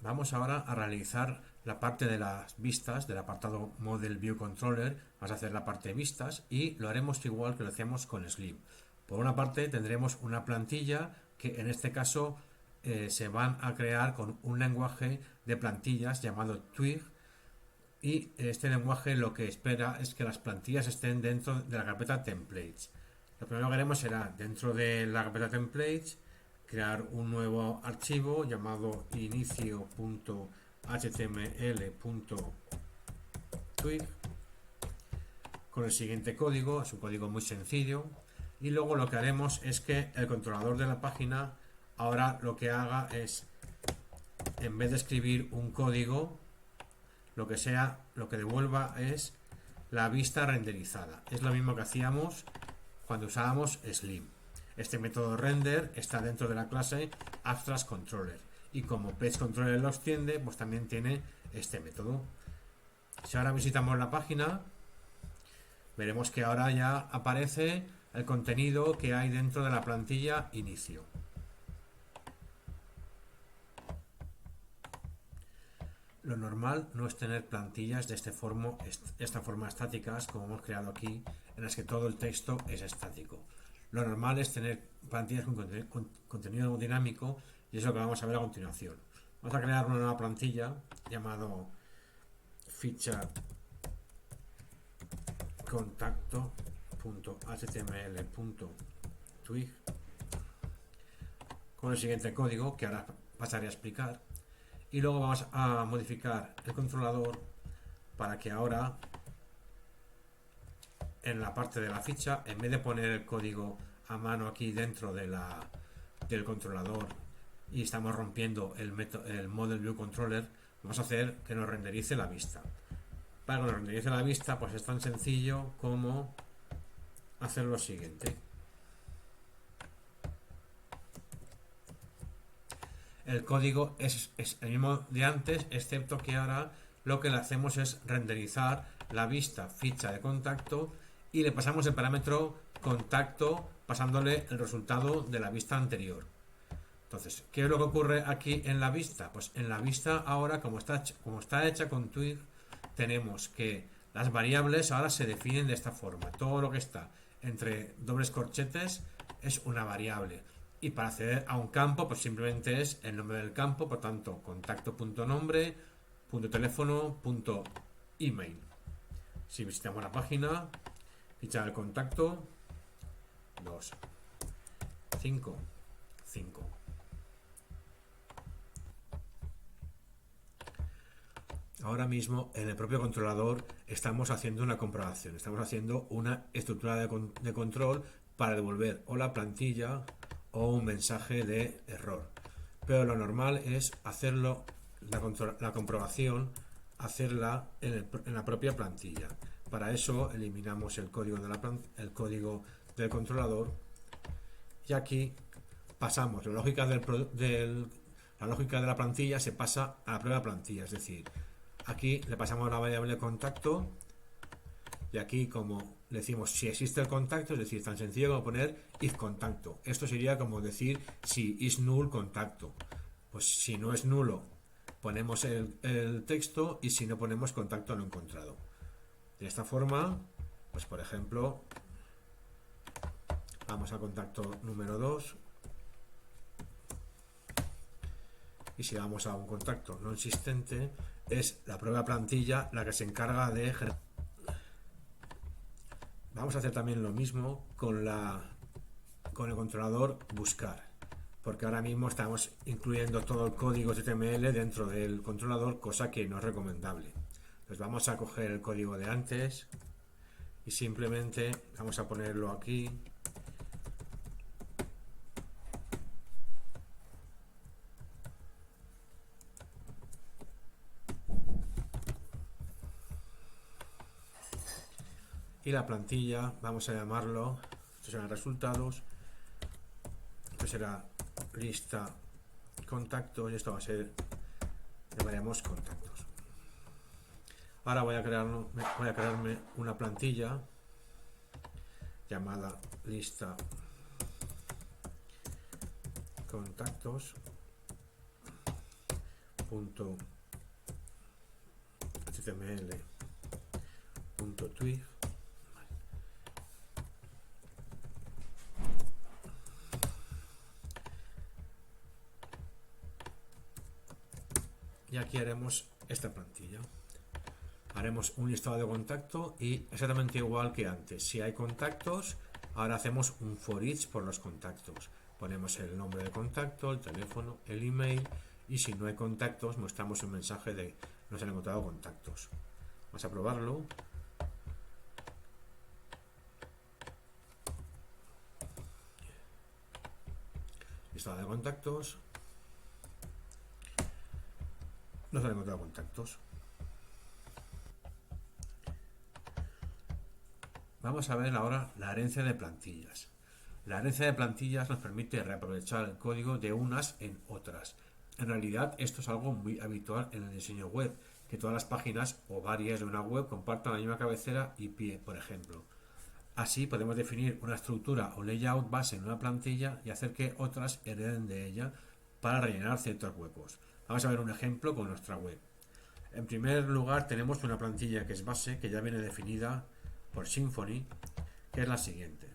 Vamos ahora a realizar la parte de las vistas del apartado Model View Controller. Vamos a hacer la parte de vistas y lo haremos igual que lo hacíamos con Slim. Por una parte tendremos una plantilla que en este caso se van a crear con un lenguaje de plantillas llamado Twig, y este lenguaje lo que espera es que las plantillas estén dentro de la carpeta templates. Lo primero que haremos será, dentro de la carpeta templates, crear un nuevo archivo llamado inicio.html.twig con el siguiente código. Es un código muy sencillo, y luego lo que haremos es que el controlador de la página ahora lo que haga es, en vez de escribir un código, lo que devuelva es la vista renderizada. Es lo mismo que hacíamos cuando usábamos Slim. Este método render está dentro de la clase Abstract Controller, y como Page Controller lo extiende, pues también tiene este método. Si ahora visitamos la página, veremos que ahora ya aparece el contenido que hay dentro de la plantilla inicio. Lo normal no es tener plantillas de esta forma estáticas como hemos creado aquí, en las que todo el texto es estático. Lo normal es tener plantillas con contenido dinámico, y es lo que vamos a ver a continuación. Vamos a crear una nueva plantilla llamado ficha contacto.html.twig con el siguiente código que ahora pasaré a explicar, y luego vamos a modificar el controlador para que ahora en la parte de la ficha, en vez de poner el código a mano aquí dentro del controlador y estamos rompiendo el Model View Controller, vamos a hacer que nos renderice la vista. Para que nos renderice la vista, pues es tan sencillo como hacer lo siguiente. El código es el mismo de antes, excepto que ahora lo que le hacemos es renderizar la vista ficha de contacto, y le pasamos el parámetro contacto pasándole el resultado de la vista anterior. Entonces, ¿qué es lo que ocurre aquí en la vista? Pues en la vista ahora, como está hecha con Twig, tenemos que las variables ahora se definen de esta forma. Todo lo que está entre dobles corchetes es una variable. Y para acceder a un campo, pues simplemente es el nombre del campo, por tanto, contacto.nombre, .teléfono, .email. Si visitamos la página, ficha del contacto, 2, 5, 5. Ahora mismo en el propio controlador estamos haciendo una comprobación, estamos haciendo una estructura de control para devolver o la plantilla o un mensaje de error. Pero lo normal es hacerlo, la comprobación, hacerla en la propia plantilla. Para eso eliminamos el código del controlador, y aquí pasamos la lógica la lógica de la plantilla se pasa a la propia plantilla, es decir, aquí le pasamos la variable contacto, y aquí como le decimos si existe el contacto, es decir, tan sencillo como poner if contacto. Esto sería como decir si is null contacto. Pues si no es nulo, ponemos el texto, y si no, ponemos contacto no encontrado. De esta forma, pues por ejemplo, vamos a contacto número 2, y si vamos a un contacto no existente, es la propia plantilla la que se encarga de generar. Vamos a hacer también lo mismo con el controlador buscar, porque ahora mismo estamos incluyendo todo el código HTML dentro del controlador, cosa que no es recomendable. Entonces vamos a coger el código de antes y simplemente vamos a ponerlo aquí. Y la plantilla, vamos a llamarlo, estos serán resultados, esto será lista contactos, y esto va a ser, llamaremos contactos. Ahora voy a crearme una plantilla llamada lista contactos, .html.twig. Y aquí haremos esta plantilla. Haremos un listado de contacto y exactamente igual que antes. Si hay contactos, ahora hacemos un for each por los contactos. Ponemos el nombre de contacto, el teléfono, el email, y si no hay contactos mostramos un mensaje de no se han encontrado contactos. Vamos a probarlo. Listado de contactos. No se han encontrado contactos. Vamos a ver ahora la herencia de plantillas. La herencia de plantillas nos permite reaprovechar el código de unas en otras. En realidad esto es algo muy habitual en el diseño web, que todas las páginas o varias de una web compartan la misma cabecera y pie, por ejemplo. Así podemos definir una estructura o layout base en una plantilla y hacer que otras hereden de ella para rellenar ciertos huecos. Vamos a ver un ejemplo con nuestra web. En primer lugar tenemos una plantilla que es base, que ya viene definida por Symfony, que es la siguiente.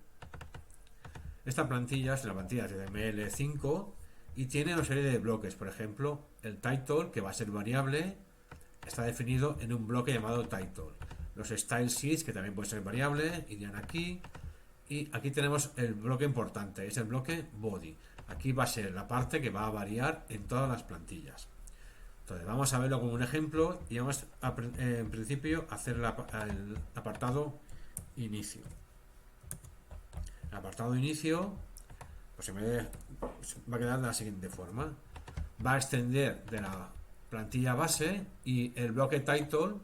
Esta plantilla es la plantilla de HTML5 y tiene una serie de bloques. Por ejemplo, el title, que va a ser variable, está definido en un bloque llamado title. Los style sheets, que también puede ser variable, irían aquí. Y aquí tenemos el bloque importante, es el bloque body. Aquí va a ser la parte que va a variar en todas las plantillas. Entonces vamos a verlo como un ejemplo y vamos a, en principio a hacer el apartado inicio. El apartado inicio pues va a quedar de la siguiente forma. Va a extender de la plantilla base y el bloque title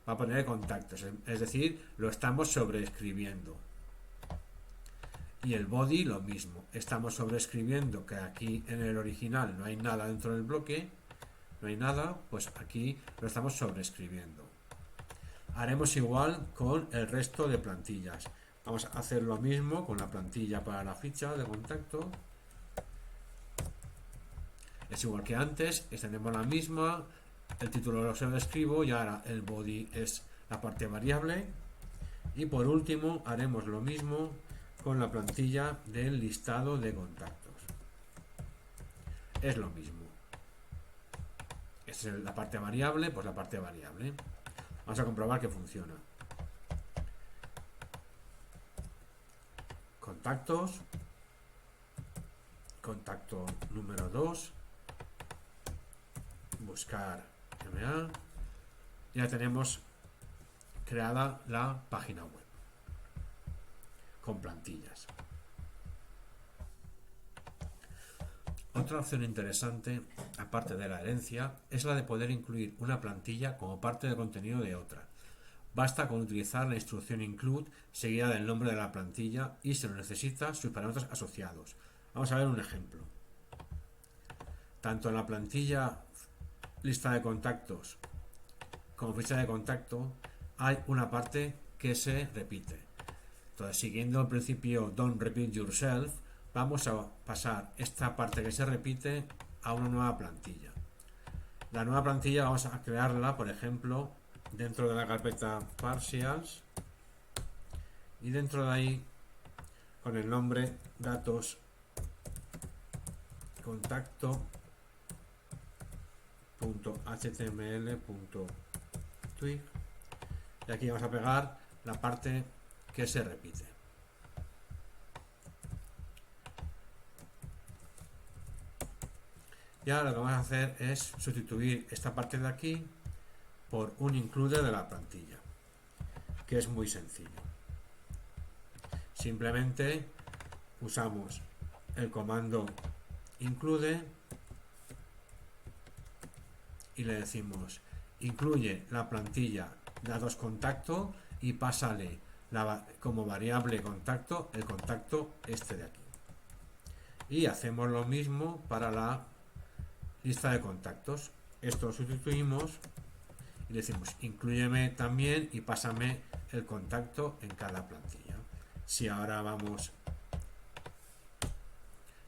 va a poner contactos, es decir, lo estamos sobreescribiendo. Y el body lo mismo, estamos sobreescribiendo que aquí en el original no hay nada dentro del bloque, no hay nada, pues aquí lo estamos sobreescribiendo. Haremos igual con el resto de plantillas. Vamos a hacer lo mismo con la plantilla para la ficha de contacto. Es igual que antes, extendemos la misma, el título lo sobreescribo y ahora el body es la parte variable. Y por último haremos lo mismo con la plantilla del listado de contactos. Es lo mismo. Esta es la parte variable, pues la parte variable. Vamos a comprobar que funciona. Contactos. Contacto número 2. Buscar MA. Ya tenemos creada la página web con plantillas. Otra opción interesante, aparte de la herencia, es la de poder incluir una plantilla como parte del contenido de otra. Basta con utilizar la instrucción include seguida del nombre de la plantilla y se lo necesita sus parámetros asociados. Vamos a ver un ejemplo. Tanto en la plantilla lista de contactos como ficha de contacto hay una parte que se repite. Entonces, siguiendo el principio don't repeat yourself, vamos a pasar esta parte que se repite a una nueva plantilla. La nueva plantilla vamos a crearla, por ejemplo, dentro de la carpeta partials y dentro de ahí con el nombre datos contacto.html.twig y aquí vamos a pegar la parte que se repite. Y ahora lo que vamos a hacer es sustituir esta parte de aquí por un include de la plantilla, que es muy sencillo. Simplemente usamos el comando include y le decimos incluye la plantilla datos contacto y pásale como variable contacto el contacto este de aquí. Y hacemos lo mismo para la lista de contactos. Esto lo sustituimos y decimos inclúyeme también y pásame el contacto en cada plantilla. Si ahora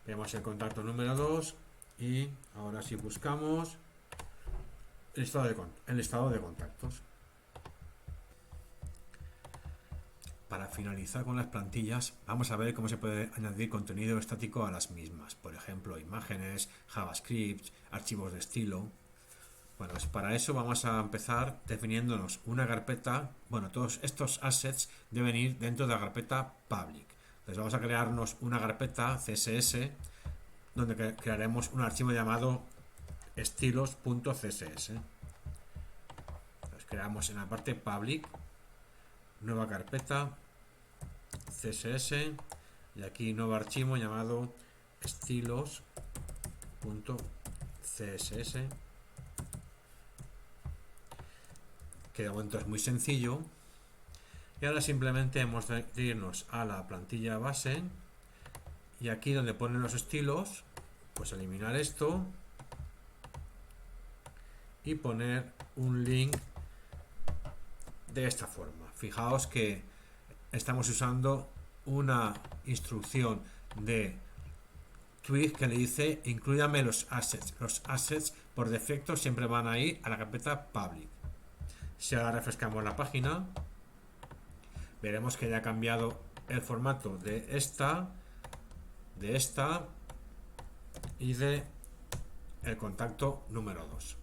vemos el contacto número 2 y ahora si buscamos el listado de contactos. Para finalizar con las plantillas, vamos a ver cómo se puede añadir contenido estático a las mismas. Por ejemplo, imágenes, JavaScript, archivos de estilo. Bueno, pues para eso vamos a empezar definiéndonos una carpeta. Bueno, todos estos assets deben ir dentro de la carpeta public. Entonces vamos a crearnos una carpeta CSS donde crearemos un archivo llamado estilos.css. Entonces creamos en la parte public nueva carpeta CSS y aquí nuevo archivo llamado estilos.css, que de momento es muy sencillo. Y ahora simplemente hemos de irnos a la plantilla base y aquí donde ponen los estilos, pues eliminar esto y poner un link de esta forma. Fijaos que estamos usando una instrucción de Twig que le dice inclúyame los assets. Los assets por defecto siempre van a ir a la carpeta public. Si ahora refrescamos la página, veremos que ya ha cambiado el formato de esta y de el contacto número 2.